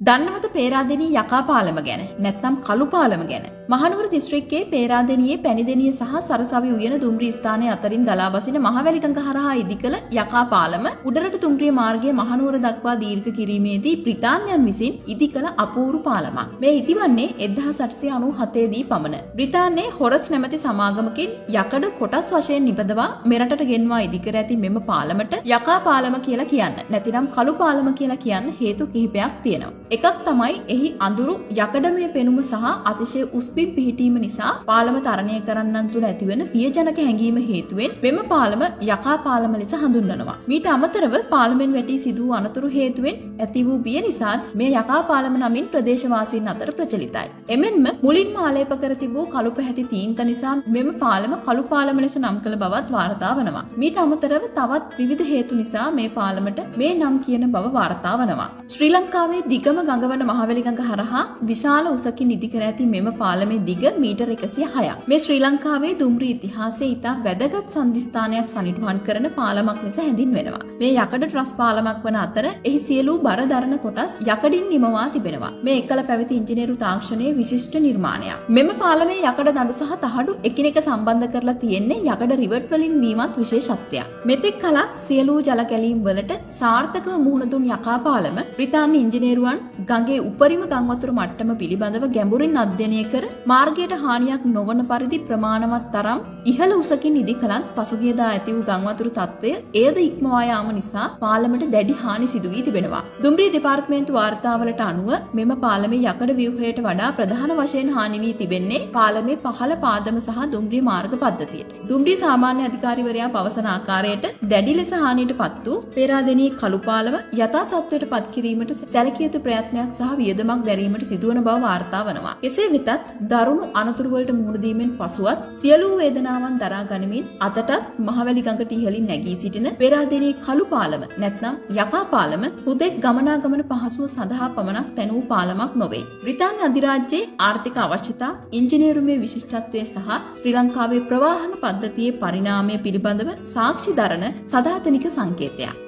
දන්නවද පේරාදෙණිය යකා පාලම ගැන නැත්නම් කළු පාලම ගැන? මහනුවර දිස්ත්‍රික්කයේ පේරාදෙණියේ පැණිදෙණිය සහ සරසවි උයන දුම්රිය ස්ථානයේ අතරින් ගලා බසින මහවැලිගඟ හරහා ඉදිකළ යකා පාලම උඩරට තුම්රිය මාර්ගයේ මහනුවර දක්වා දීර්ඝ කිරීමේදී බ්‍රිතාන්‍යයන් විසින් ඉදිකළ අපූර්ව පාලමක්. මේ ඉදිවන්නේ 1897 දී පමණ. බ්‍රිතාන්‍යයේ හොරස් නැමැති සමාගමකින් යකඩ කොටස් වශයෙන් නිපදවා මෙරටට ගෙන්වා ඉදිකර ඇති මෙම පාලමට යකා පාලම කියලා කියන්න. නැතිනම් කළු පාලම කියලා කියන්න හේතු කිහිපයක් තියෙනවා. එකක් තමයි එහි අඳුරු යකඩමය පෙනුම සහ අතිශය උස්බිම් පිහිටීම නිසා පාලම තරණය කරන්නන් තුළ ඇතිවන පියජනක හැඟීම හේතුවෙන් මෙම පාලම යකා පාලම ලෙස හඳුන්වනවා. මීට අමතරව පාලමෙන් වැටී සිදු වූ අනතුරු හේතුවෙන් ඇති වූ බිය නිසාත් මේ යකා පාලම නමින් ප්‍රදේශවාසීන් අතර ප්‍රචලිතයි. එමෙන්ම මුලින්ම ආලේප කර තිබූ කළු පැහැති තීන්ත නිසා මෙම පාලම කළු පාලම ලෙස නම් කළ බවත් වාර්තා වනවා. මීට අමතරව තවත් විවිධ හේතු නිසා මේ පාලමට මේ නම් කියන බව වාර්තා වනවා. ශ්‍රී ලංකාවේ දිගම ගඟවන මහවැලිගඟ හරහා විශාල උසකින් ඉදිකර ඇති මෙම පාලමේ දිග මීටර් 106ක්. මේ ශ්‍රී ලංකාවේ දුම්රිය ඉතිහාසයේ ඉතා වැදගත් සන්ධිස්ථානයක් සනිටුහන් කරන පාලමක් ලෙස හැඳින්වෙනවා. මේ යකඩ ට්‍රස් පාලමක් වන අතර එහි සියලු බර දරන කොටස් යකඩින් නිමවා තිබෙනවා. මේ එකල පැවති ඉංජිනේරු තාක්ෂණයේ විශිෂ්ට නිර්මාණයක්. මෙම පාලමේ යකඩ දඬු සහ තහඩු එකිනෙක සම්බන්ධ කරලා තියෙන්නේ යකඩ රිවට් වලින් වීමත් විශේෂත්වයක්. මෙතෙක් කලක් සියලු ජල කැලීම් වලට සාර්ථකව මුහුණ දුන් යකා පාලම බ්‍රිතාන්‍ය ඉංජිනේරුවන් ගඟේ උපරිම ගංවතුර මට්ටම පිළිබඳව ගැඹුරින් අධ්‍යයනය කර මාර්ගයට හානියක් නොවන පරිදි ප්‍රමාණවත් තරම් ඉහළ උසකින් ඉදි කලත් පසුගියදා ඇති වූ ගංවතුර තත්ත්වය එයද ඉක්මවා යාම නිසා පාලමට දැඩි හානි සිදු වී තිබෙනවා. දුම්රිය දෙපාර්තමේන්තු වාර්තාවලට අනුව මෙම පාලමේ යකඩ ව්‍යුහයට වඩා ප්‍රධාන වශයෙන් හානි වී තිබෙන්නේ පාලමේ පහළ පාදම සහ දුම්රිය මාර්ග පද්ධතියට. දුම්රිය සාමාන්‍ය අධිකාරිවරයා පවසන ආකාරයට දැඩි ලෙස හානියට පත් වූ පේරාදෙණියේ කළු පාලම යථා තත්ත්වයට පත් කිරීමට සැලකිය යුතු ප්‍රයත්නයක් සහ වියදමක් දැරීමට සිදුවන බව වාර්තා වනවා. කෙසේ වෙතත් දරුණු අනතුරු වලට මුහුණ දීමෙන් පසුවත් සියලු වේදනාවන් දරා ගනිමින් අදටත් මහවැලි ගඟට ඉහළින් නැගී සිටින පේරාදෙණියේ කළු පාලම නැත්නම් යකා පාලම හුදෙක් ගමනාගමන පහසුව සඳහා පමණක් තැනූ පාලමක් නොවේ. බ්‍රිතාන්‍ය අධිරාජ්‍යයේ ආර්ථික අවශ්‍යතා, ඉංජිනේරුමේ විශිෂ්ටත්වය සහ ශ්‍රී ලංකාවේ ප්‍රවාහන පද්ධතියේ පරිණාමය පිළිබඳව සාක්ෂි දරන සදාතනික සංකේතයක්.